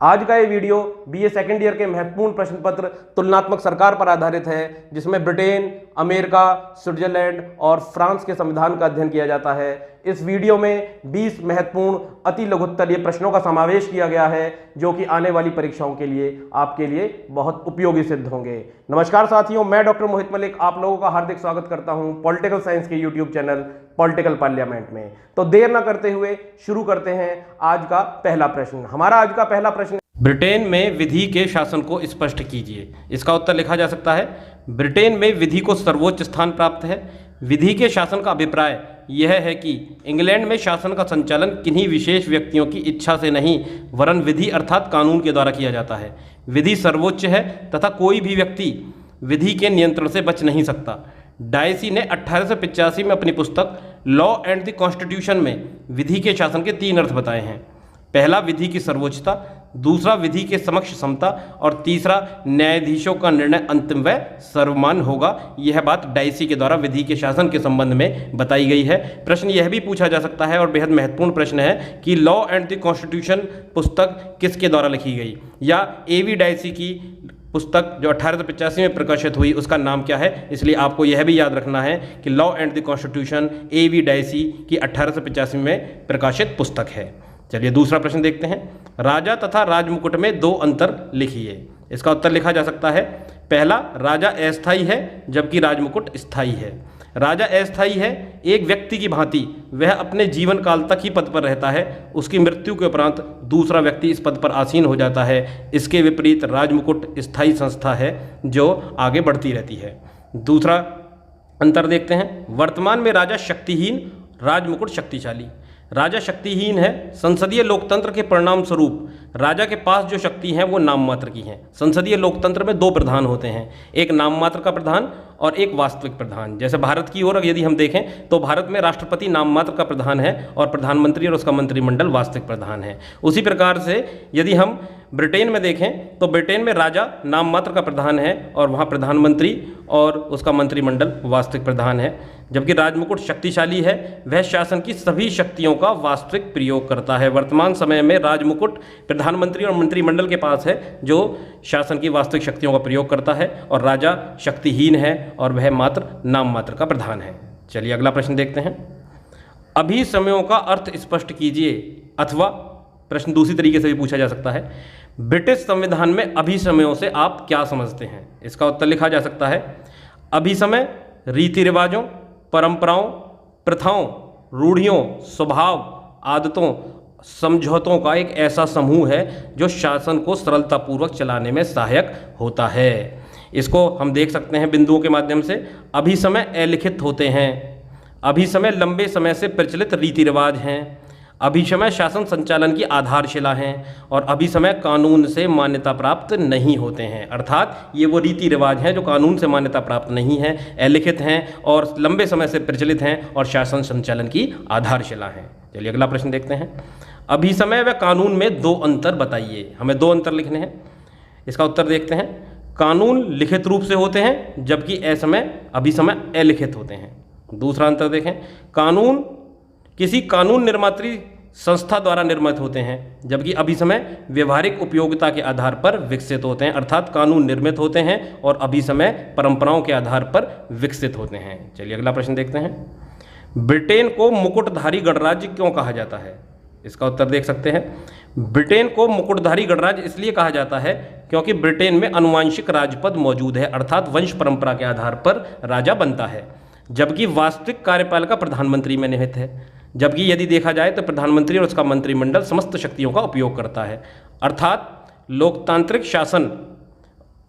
आज का ये वीडियो बीए सेकेंड ईयर के महत्वपूर्ण प्रश्न पत्र तुलनात्मक सरकार पर आधारित है, जिसमें ब्रिटेन, अमेरिका, स्विट्जरलैंड और फ्रांस के संविधान का अध्ययन किया जाता है। इस वीडियो में 20 महत्वपूर्ण अति लघुत्तरीय प्रश्नों का समावेश किया गया है, जो कि आने वाली परीक्षाओं के लिए आपके लिए बहुत उपयोगी सिद्ध होंगे। नमस्कार साथियों, मैं डॉक्टर मोहित मलिक आप लोगों का हार्दिक स्वागत करता हूं पॉलिटिकल साइंस के यूट्यूब चैनल पॉलिटिकल पार्लियामेंट में। तो देर न करते हुए शुरू करते हैं आज का पहला प्रश्न। हमारा आज का पहला प्रश्न, ब्रिटेन में विधि के शासन को स्पष्ट कीजिए। इसका उत्तर लिखा जा सकता है, ब्रिटेन में विधि को सर्वोच्च स्थान प्राप्त है। विधि के शासन का अभिप्राय यह है कि इंग्लैंड में शासन का संचालन किन्हीं विशेष व्यक्तियों की इच्छा से नहीं, वरन विधि अर्थात कानून के द्वारा किया जाता है। विधि सर्वोच्च है तथा कोई भी व्यक्ति विधि के नियंत्रण से बच नहीं सकता। डायसी ने 1885 में अपनी पुस्तक लॉ एंड द कॉन्स्टिट्यूशन में विधि के शासन के 3 अर्थ बताए हैं। पहला, विधि की सर्वोच्चता, दूसरा, विधि के समक्ष समता और तीसरा, न्यायाधीशों का निर्णय अंतिम व सर्वमान्य होगा। यह बात डायसी के द्वारा विधि के शासन के संबंध में बताई गई है। प्रश्न यह भी पूछा जा सकता है और बेहद महत्वपूर्ण प्रश्न है कि लॉ एंड द कॉन्स्टिट्यूशन पुस्तक किसके द्वारा लिखी गई, या एवी डायसी की पुस्तक जो 1885 में प्रकाशित हुई उसका नाम क्या है। इसलिए आपको यह भी याद रखना है कि law and the constitution A V Dicey की 1885 में प्रकाशित पुस्तक है। चलिए दूसरा प्रश्न देखते हैं, राजा तथा राजमुकुट में 2 अंतर लिखिए। इसका उत्तर लिखा जा सकता है, पहला, राजा अस्थायी है जबकि राजमुकुट स्थायी है। राजा अस्थायी है, एक व्यक्ति की भांति वह अपने जीवन काल तक ही पद पर रहता है, उसकी मृत्यु के उपरांत दूसरा व्यक्ति इस पद पर आसीन हो जाता है। इसके विपरीत राजमुकुट स्थायी संस्था है जो आगे बढ़ती रहती है। दूसरा अंतर देखते हैं, वर्तमान में राजा शक्तिहीन, राजमुकुट शक्तिशाली। राजा शक्तिहीन है, संसदीय लोकतंत्र के परिणाम स्वरूप राजा के पास जो शक्ति हैं वो नाम मात्र की हैं। संसदीय लोकतंत्र में 2 प्रधान होते हैं, एक नाम मात्र का प्रधान और एक वास्तविक प्रधान। जैसे भारत की ओर यदि हम देखें तो भारत में राष्ट्रपति नाम मात्र का प्रधान है और प्रधानमंत्री और उसका मंत्रिमंडल वास्तविक प्रधान है। उसी प्रकार से यदि हम ब्रिटेन में देखें तो ब्रिटेन में राजा नाम मात्र का प्रधान है और वहाँ प्रधानमंत्री और उसका मंत्रिमंडल वास्तविक प्रधान है। जबकि राजमुकुट शक्तिशाली है, वह शासन की सभी शक्तियों का वास्तविक प्रयोग करता है। वर्तमान समय में राजमुकुट प्रधानमंत्री और मंत्रिमंडल के पास है जो शासन की वास्तविक शक्तियों का प्रयोग करता है, और राजा शक्तिहीन है और वह मात्र नाम मात्र का प्रधान है। चलिए अगला प्रश्न देखते हैं, अभिसमयों का अर्थ स्पष्ट कीजिए। अथवा प्रश्न दूसरी तरीके से भी पूछा जा सकता है, ब्रिटिश संविधान में अभिसमयों से आप क्या समझते हैं। इसका उत्तर लिखा जा सकता है, अभिसमय रीति रिवाजों, परंपराओं, प्रथाओं, रूढ़ियों, स्वभाव, आदतों, समझौतों का एक ऐसा समूह है जो शासन को सरलतापूर्वक चलाने में सहायक होता है। इसको हम देख सकते हैं बिंदुओं के माध्यम से। अभिसमय अलिखित होते हैं, अभिसमय लंबे समय से प्रचलित रीति रिवाज हैं, अभिसमय शासन संचालन की आधारशिला हैं, और अभिसमय कानून से मान्यता प्राप्त नहीं होते हैं। अर्थात ये वो रीति रिवाज हैं जो कानून से मान्यता प्राप्त नहीं हैं, अलिखित हैं और लंबे समय से प्रचलित हैं और शासन संचालन की आधारशिला हैं। चलिए अगला प्रश्न देखते हैं, अभिसमय व कानून में 2 अंतर बताइए। हमें 2 अंतर लिखने हैं। इसका उत्तर देखते हैं, कानून लिखित रूप से होते हैं जबकि अभिसमय अलिखित होते हैं। दूसरा अंतर देखें, कानून किसी कानून निर्मात्री संस्था द्वारा निर्मित होते हैं जबकि अभिसमय व्यवहारिक उपयोगिता के आधार पर विकसित होते हैं। अर्थात कानून निर्मित होते हैं और अभिसमय परंपराओं के आधार पर विकसित होते हैं। चलिए अगला प्रश्न देखते हैं, ब्रिटेन को मुकुटधारी गणराज्य क्यों कहा जाता है। इसका उत्तर देख सकते हैं, ब्रिटेन को मुकुटधारी गणराज्य इसलिए कहा जाता है क्योंकि ब्रिटेन में आनुवंशिक राजपद मौजूद है, अर्थात वंश परंपरा के आधार पर राजा बनता है, जबकि वास्तविक कार्यपालिका प्रधानमंत्री में निहित है। जबकि यदि देखा जाए तो प्रधानमंत्री और उसका मंत्रिमंडल समस्त शक्तियों का उपयोग करता है। अर्थात लोकतांत्रिक शासन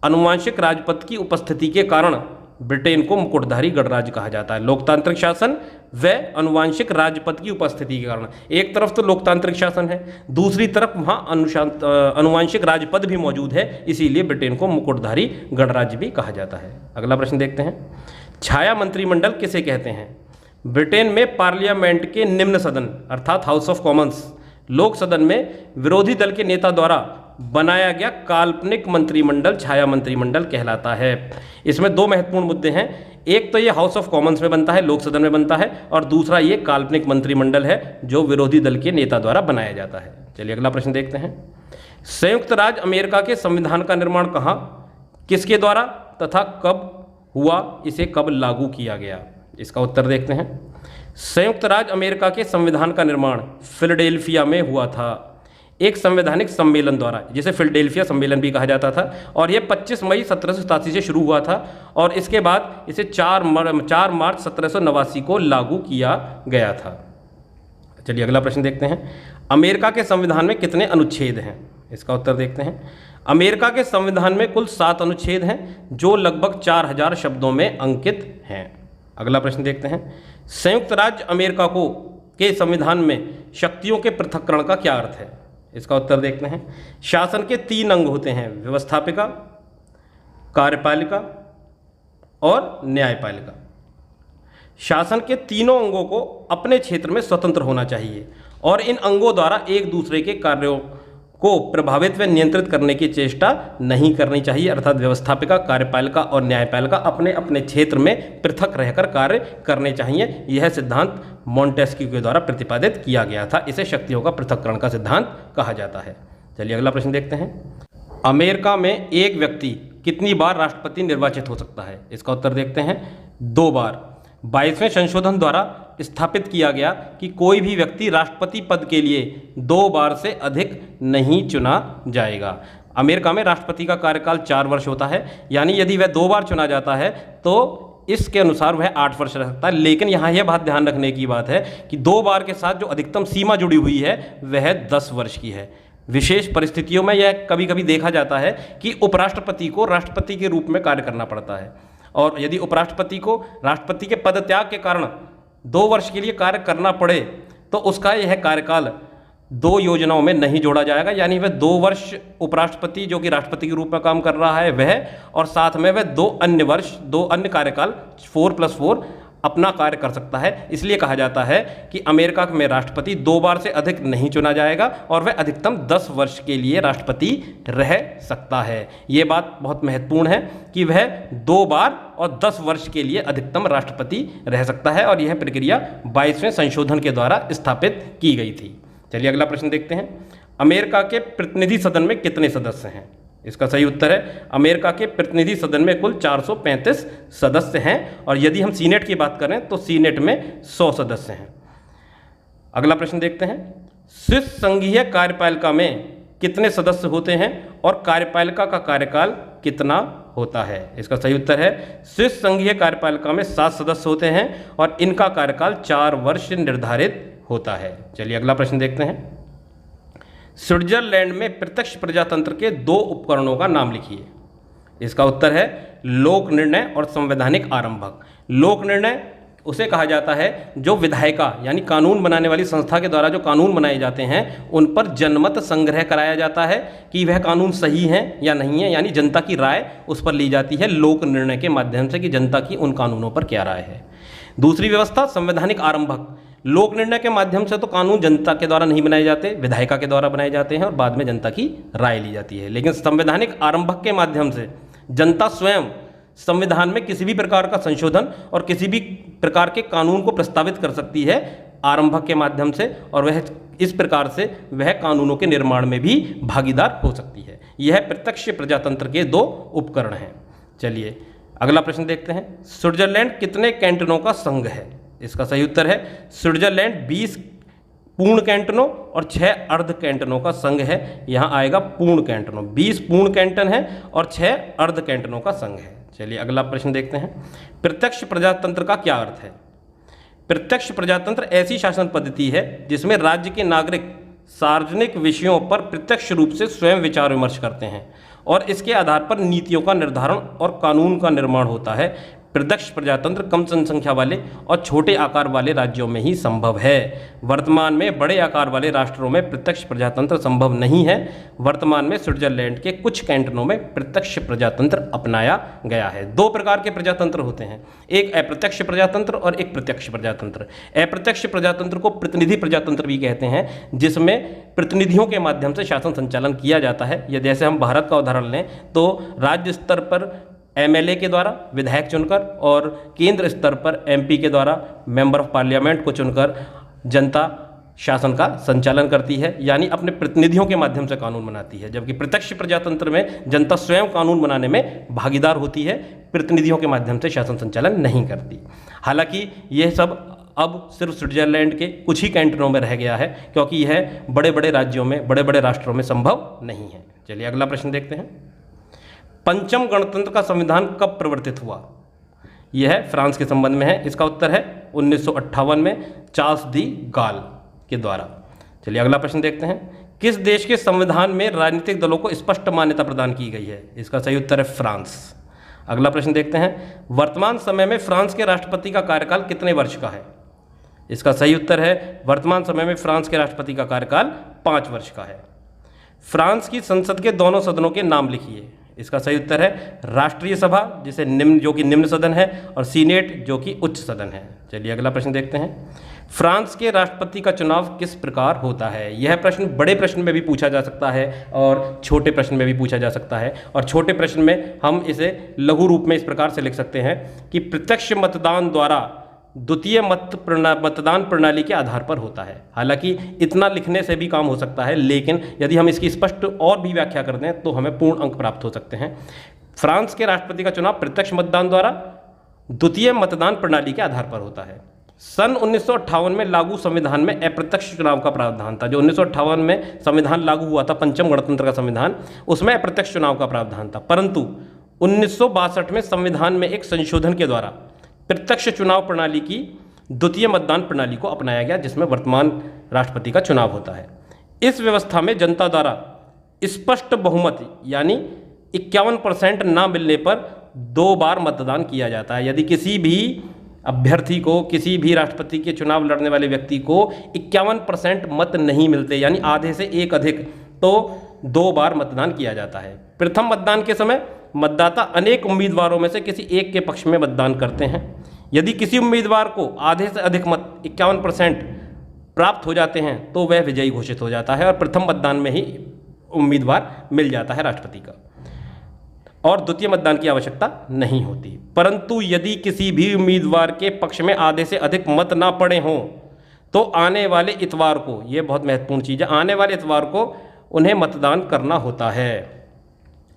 आनुवंशिक राजपद की उपस्थिति के कारण ब्रिटेन को मुकुटधारी गणराज्य कहा जाता है। लोकतांत्रिक शासन व आनुवंशिक राजपद की उपस्थिति के कारण, एक तरफ तो लोकतांत्रिक शासन है, दूसरी तरफ वहाँ आनुवंशिक राजपद भी मौजूद है, इसीलिए ब्रिटेन को मुकुटधारी गणराज्य भी कहा जाता है। अगला प्रश्न देखते हैं, छाया मंत्रिमंडल किसे कहते हैं। ब्रिटेन में पार्लियामेंट के निम्न सदन अर्थात हाउस ऑफ कॉमन्स, लोक सदन में विरोधी दल के नेता द्वारा बनाया गया काल्पनिक मंत्रिमंडल छाया मंत्रिमंडल कहलाता है। इसमें 2 महत्वपूर्ण मुद्दे हैं, एक तो ये हाउस ऑफ कॉमन्स में बनता है, लोक सदन में बनता है, और दूसरा ये काल्पनिक मंत्रिमंडल है जो विरोधी दल के नेता द्वारा बनाया जाता है। चलिए अगला प्रश्न देखते हैं, संयुक्त राज्य अमेरिका के संविधान का निर्माण कहाँ, किसके द्वारा तथा कब हुआ, इसे कब लागू किया गया? इसका उत्तर देखते हैं। संयुक्त राज्य अमेरिका के संविधान का निर्माण फिलाडेल्फिया में हुआ था, एक संवैधानिक सम्मेलन द्वारा, जिसे फिलाडेल्फिया सम्मेलन भी कहा जाता था। और यह 25 मई 1787 से शुरू हुआ था और इसके बाद इसे 4 मार्च 1789 को लागू किया गया था। चलिए अगला प्रश्न देखते हैं। अमेरिका के संविधान में कितने अनुच्छेद हैं? इसका उत्तर देखते हैं। अमेरिका के संविधान में कुल 7 अनुच्छेद हैं जो लगभग 4000 शब्दों में अंकित हैं। अगला प्रश्न देखते हैं। संयुक्त राज्य अमेरिका के संविधान में शक्तियों के पृथक्करण का क्या अर्थ है? इसका उत्तर देखते हैं। शासन के 3 अंग होते हैं, व्यवस्थापिका, कार्यपालिका और न्यायपालिका। शासन के तीनों अंगों को अपने क्षेत्र में स्वतंत्र होना चाहिए और इन अंगों द्वारा एक दूसरे के कार्यों को प्रभावित व नियंत्रित करने की चेष्टा नहीं करनी चाहिए। अर्थात व्यवस्थापिका, कार्यपालिका और न्यायपालिका अपने अपने क्षेत्र में पृथक रहकर कार्य करने चाहिए। यह सिद्धांत मॉन्टेस्क्यू के द्वारा प्रतिपादित किया गया था। इसे शक्तियों का पृथक्करण का सिद्धांत कहा जाता है। चलिए अगला प्रश्न देखते हैं। अमेरिका में एक व्यक्ति कितनी बार राष्ट्रपति निर्वाचित हो सकता है? इसका उत्तर देखते हैं। 2 बार। 22वें संशोधन द्वारा स्थापित किया गया कि कोई भी व्यक्ति राष्ट्रपति पद के लिए 2 बार से अधिक नहीं चुना जाएगा। अमेरिका में राष्ट्रपति का कार्यकाल 4 वर्ष होता है, यानी यदि वह 2 बार चुना जाता है तो इसके अनुसार वह 8 वर्ष रह सकता है। लेकिन यहाँ यह बात ध्यान रखने की बात है कि 2 बार के साथ जो अधिकतम सीमा जुड़ी हुई है वह 10 वर्ष की है। विशेष परिस्थितियों में यह कभी कभी देखा जाता है कि उपराष्ट्रपति को राष्ट्रपति के रूप में कार्य करना पड़ता है और यदि उपराष्ट्रपति को राष्ट्रपति के पदत्याग के कारण 2 वर्ष के लिए कार्य करना पड़े तो उसका यह कार्यकाल 2 योजनाओं में नहीं जोड़ा जाएगा, यानी वह 2 वर्ष उपराष्ट्रपति जो कि राष्ट्रपति के रूप में काम कर रहा है वह, और साथ में वह 2 अन्य कार्यकाल 4+4 अपना कार्य कर सकता है। इसलिए कहा जाता है कि अमेरिका में राष्ट्रपति 2 बार से अधिक नहीं चुना जाएगा और वह अधिकतम 10 वर्ष के लिए राष्ट्रपति रह सकता है। ये बात बहुत महत्वपूर्ण है कि वह 2 बार और 10 वर्ष के लिए अधिकतम राष्ट्रपति रह सकता है और यह प्रक्रिया 22वें संशोधन के द्वारा स्थापित की गई थी। चलिए अगला प्रश्न देखते हैं। अमेरिका के प्रतिनिधि सदन में कितने सदस्य हैं? इसका सही उत्तर है अमेरिका के प्रतिनिधि सदन में कुल 435 सदस्य हैं और यदि हम सीनेट की बात करें तो सीनेट में 100 सदस्य हैं। अगला प्रश्न देखते हैं। स्विस संघीय कार्यपालिका में कितने सदस्य होते हैं और कार्यपालिका का कार्यकाल कितना होता है? इसका सही उत्तर है स्विस संघीय कार्यपालिका में 7 सदस्य होते हैं और इनका कार्यकाल 4 वर्ष निर्धारित होता है। चलिए अगला प्रश्न देखते हैं। स्विट्जरलैंड में प्रत्यक्ष प्रजातंत्र के 2 उपकरणों का नाम लिखिए। इसका उत्तर है लोक निर्णय और संवैधानिक आरंभक। लोक निर्णय उसे कहा जाता है जो विधायिका यानी कानून बनाने वाली संस्था के द्वारा जो कानून बनाए जाते हैं उन पर जनमत संग्रह कराया जाता है कि वह कानून सही है या नहीं है, यानी जनता की राय उस पर ली जाती है लोक निर्णय के माध्यम से कि जनता की उन कानूनों पर क्या राय है। दूसरी व्यवस्था संवैधानिक आरंभक। लोक निर्णय के माध्यम से तो कानून जनता के द्वारा नहीं बनाए जाते, विधायिका के द्वारा बनाए जाते हैं और बाद में जनता की राय ली जाती है। लेकिन संवैधानिक आरंभक के माध्यम से जनता स्वयं संविधान में किसी भी प्रकार का संशोधन और किसी भी प्रकार के कानून को प्रस्तावित कर सकती है आरंभक के माध्यम से, और वह इस प्रकार से वह कानूनों के निर्माण में भी भागीदार हो सकती है। यह प्रत्यक्ष प्रजातंत्र के 2 उपकरण हैं। चलिए अगला प्रश्न देखते हैं। स्विट्जरलैंड कितने कैंटनों का संघ है? इसका सही उत्तर है स्विट्जरलैंड 20 पूर्ण कैंटनों और 6 अर्ध कैंटनों का संघ है। यहाँ आएगा पूर्ण कैंटनों, 20 पूर्ण कैंटन है और 6 अर्ध कैंटनों का संघ है। चलिए अगला प्रश्न देखते हैं। प्रत्यक्ष प्रजातंत्र का क्या अर्थ है? प्रत्यक्ष प्रजातंत्र ऐसी शासन पद्धति है जिसमें राज्य के नागरिक सार्वजनिक विषयों पर प्रत्यक्ष रूप से स्वयं विचार विमर्श करते हैं और इसके आधार पर नीतियों का निर्धारण और कानून का निर्माण होता है। प्रत्यक्ष प्रजातंत्र कम जनसंख्या वाले और छोटे आकार वाले राज्यों में ही संभव है। वर्तमान में बड़े आकार वाले राष्ट्रों में प्रत्यक्ष प्रजातंत्र संभव नहीं है। वर्तमान में स्विट्जरलैंड के कुछ कैंटनों में प्रत्यक्ष प्रजातंत्र अपनाया गया है। 2 प्रकार के प्रजातंत्र होते हैं, एक अप्रत्यक्ष प्रजातंत्र और एक प्रत्यक्ष प्रजातंत्र। अप्रत्यक्ष प्रजातंत्र को प्रतिनिधि प्रजातंत्र भी कहते हैं, जिसमें प्रतिनिधियों के माध्यम से शासन संचालन किया जाता है। या जैसे हम भारत का उदाहरण लें तो राज्य स्तर पर MLA के द्वारा विधायक चुनकर और केंद्र स्तर पर MP के द्वारा मेंबर ऑफ पार्लियामेंट को चुनकर जनता शासन का संचालन करती है, यानी अपने प्रतिनिधियों के माध्यम से कानून बनाती है, जबकि प्रत्यक्ष प्रजातंत्र में जनता स्वयं कानून बनाने में भागीदार होती है, प्रतिनिधियों के माध्यम से शासन संचालन नहीं करती। हालांकि यह सब अब सिर्फ स्विट्जरलैंड के कुछ ही कैंटनों में रह गया है, क्योंकि यह बड़े बड़े राज्यों में, बड़े बड़े राष्ट्रों में संभव नहीं है। चलिए अगला प्रश्न देखते हैं। पंचम गणतंत्र का संविधान कब प्रवर्तित हुआ? यह है फ्रांस के संबंध में है। इसका उत्तर है 1958 में चार्ल्स डी गाल के द्वारा। चलिए अगला प्रश्न देखते हैं। किस देश के संविधान में राजनीतिक दलों को स्पष्ट मान्यता प्रदान की गई है? इसका सही उत्तर है फ्रांस। अगला प्रश्न देखते हैं। वर्तमान समय में फ्रांस के राष्ट्रपति का कार्यकाल कितने वर्ष का है? इसका सही उत्तर है वर्तमान समय में फ्रांस के राष्ट्रपति का कार्यकाल 5 वर्ष का है। फ्रांस की संसद के दोनों सदनों के नाम लिखिए। इसका सही उत्तर है राष्ट्रीय सभा, जिसे निम्न, जो कि निम्न सदन है, और सीनेट, जो कि उच्च सदन है। चलिए अगला प्रश्न देखते हैं। फ्रांस के राष्ट्रपति का चुनाव किस प्रकार होता है? यह प्रश्न बड़े प्रश्न में भी पूछा जा सकता है और छोटे प्रश्न में भी पूछा जा सकता है। और छोटे प्रश्न में हम इसे लघु रूप में इस प्रकार से लिख सकते हैं कि प्रत्यक्ष मतदान द्वारा द्वितीय मतदान प्रणाली के आधार पर होता है। हालांकि इतना लिखने से भी काम हो सकता है, लेकिन यदि हम इसकी स्पष्ट और भी व्याख्या कर दें तो हमें पूर्ण अंक प्राप्त हो सकते हैं। फ्रांस के राष्ट्रपति का चुनाव प्रत्यक्ष मतदान द्वारा द्वितीय मतदान प्रणाली के आधार पर होता है। सन 1958 में लागू संविधान में अप्रत्यक्ष चुनाव का प्रावधान था। जो 1958 में संविधान लागू हुआ था, पंचम गणतंत्र का संविधान, उसमें अप्रत्यक्ष चुनाव का प्रावधान था। परंतु 1962 में संविधान में एक संशोधन के द्वारा प्रत्यक्ष चुनाव प्रणाली की द्वितीय मतदान प्रणाली को अपनाया गया, जिसमें वर्तमान राष्ट्रपति का चुनाव होता है। इस व्यवस्था में जनता द्वारा स्पष्ट बहुमत यानी 51% ना मिलने पर 2 बार मतदान किया जाता है। यदि किसी भी अभ्यर्थी को, किसी भी राष्ट्रपति के चुनाव लड़ने वाले व्यक्ति को 51% मत नहीं मिलते, यानी आधे से एक अधिक, तो 2 बार मतदान किया जाता है। प्रथम मतदान के समय मतदाता अनेक उम्मीदवारों में से किसी एक के पक्ष में मतदान करते हैं। यदि किसी उम्मीदवार को आधे से अधिक मत 51% प्राप्त हो जाते हैं तो वह विजयी घोषित हो जाता है और प्रथम मतदान में ही उम्मीदवार मिल जाता है राष्ट्रपति का, और द्वितीय मतदान की आवश्यकता नहीं होती। परंतु यदि किसी भी उम्मीदवार के पक्ष में आधे से अधिक मत ना पड़े हों तो आने वाले इतवार को, यह बहुत महत्वपूर्ण चीज़ है, आने वाले इतवार को उन्हें मतदान करना होता है,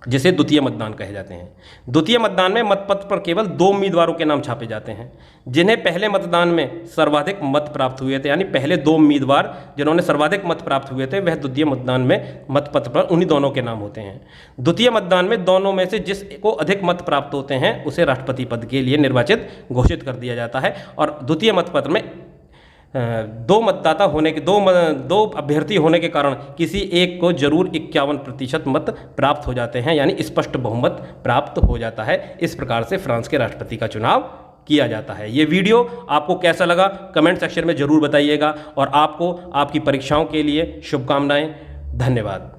जिसे द्वितीय मतदान कहे जाते हैं। द्वितीय मतदान में मतपत्र पर केवल 2 उम्मीदवारों के नाम छापे जाते हैं जिन्हें पहले मतदान में सर्वाधिक मत प्राप्त हुए थे, यानी पहले 2 उम्मीदवार जिन्होंने सर्वाधिक मत प्राप्त हुए थे वह द्वितीय मतदान में मतपत्र पर उन्हीं दोनों के नाम होते हैं। द्वितीय मतदान में दोनों में से जिसको अधिक मत प्राप्त होते हैं उसे राष्ट्रपति पद के लिए निर्वाचित घोषित कर दिया जाता है। और द्वितीय मतपत्र में 2 मतदाता होने के 2 अभ्यर्थी होने के कारण किसी एक को जरूर 51% मत प्राप्त हो जाते हैं, यानी स्पष्ट बहुमत प्राप्त हो जाता है। इस प्रकार से फ्रांस के राष्ट्रपति का चुनाव किया जाता है। ये वीडियो आपको कैसा लगा कमेंट सेक्शन में जरूर बताइएगा, और आपको आपकी परीक्षाओं के लिए शुभकामनाएं। धन्यवाद।